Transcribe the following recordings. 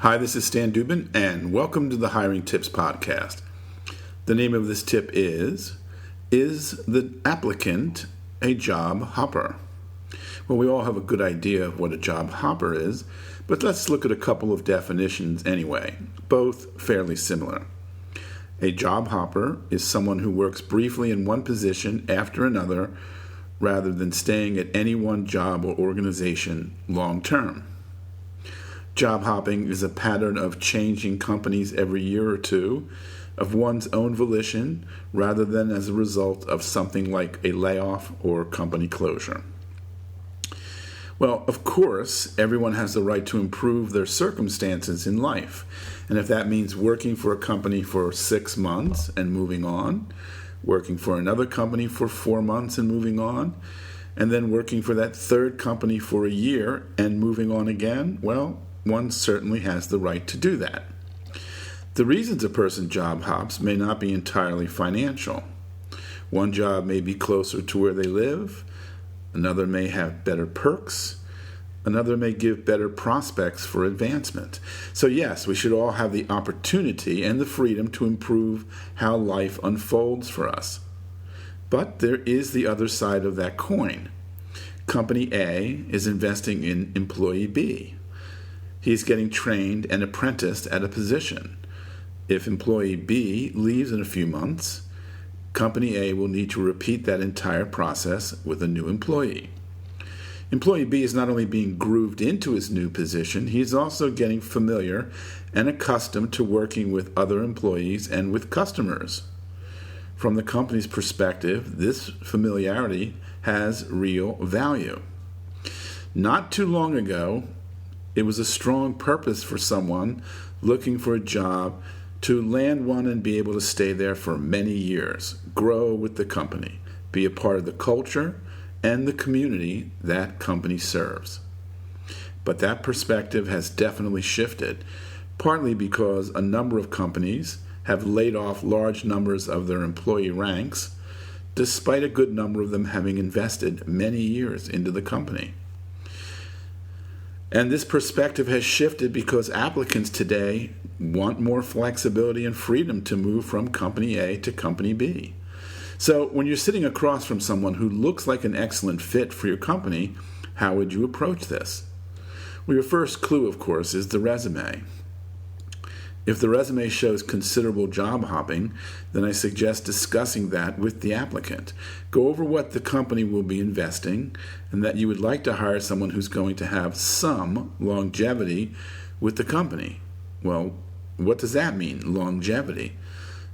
Hi, this is Stan Dubin, and welcome to the Hiring Tips Podcast. The name of this tip is the applicant a job hopper? Well, we all have a good idea of what a job hopper is, but let's look at a couple of definitions anyway, both fairly similar. A job hopper is someone who works briefly in one position after another rather than staying at any one job or organization long term. Job hopping is a pattern of changing companies every year or two of one's own volition rather than as a result of something like a layoff or company closure. Well, of course, everyone has the right to improve their circumstances in life. And if that means working for a company for 6 months and moving on, working for another company for 4 months and moving on, and then working for that third company for a year and moving on again, well, one certainly has the right to do that. The reasons a person job hops may not be entirely financial. One job may be closer to where they live, another may have better perks, another may give better prospects for advancement. So yes, we should all have the opportunity and the freedom to improve how life unfolds for us. But there is the other side of that coin. Company A is investing in employee B. He's getting trained and apprenticed at a position. If employee B leaves in a few months, Company A will need to repeat that entire process with a new employee. Employee B is not only being grooved into his new position, he's also getting familiar and accustomed to working with other employees and with customers. From the company's perspective, this familiarity has real value. Not too long ago, it was a strong purpose for someone looking for a job to land one and be able to stay there for many years, grow with the company, be a part of the culture and the community that company serves. But that perspective has definitely shifted, partly because a number of companies have laid off large numbers of their employee ranks, despite a good number of them having invested many years into the company. And this perspective has shifted because applicants today want more flexibility and freedom to move from Company A to Company B. So when you're sitting across from someone who looks like an excellent fit for your company, how would you approach this? Well, your first clue, of course, is the resume. If the resume shows considerable job hopping, then I suggest discussing that with the applicant. Go over what the company will be investing and that you would like to hire someone who's going to have some longevity with the company. Well, what does that mean, longevity?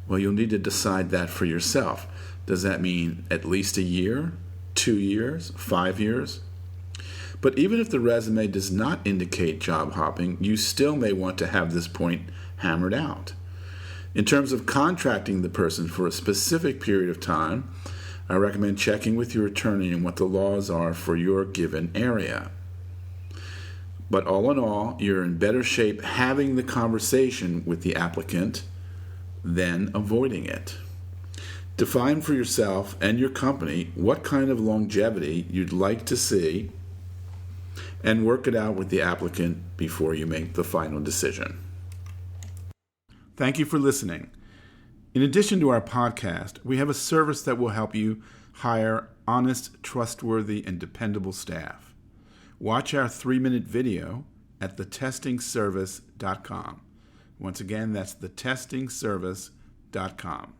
Well, you'll need to decide that for yourself. Does that mean at least a year, 2 years, 5 years? But even if the resume does not indicate job hopping, you still may want to have this point hammered out. In terms of contracting the person for a specific period of time, I recommend checking with your attorney on what the laws are for your given area. But all in all, you're in better shape having the conversation with the applicant than avoiding it. Define for yourself and your company what kind of longevity you'd like to see and work it out with the applicant before you make the final decision. Thank you for listening. In addition to our podcast, we have a service that will help you hire honest, trustworthy, and dependable staff. Watch our 3-minute video at thetestingservice.com. Once again, that's thetestingservice.com.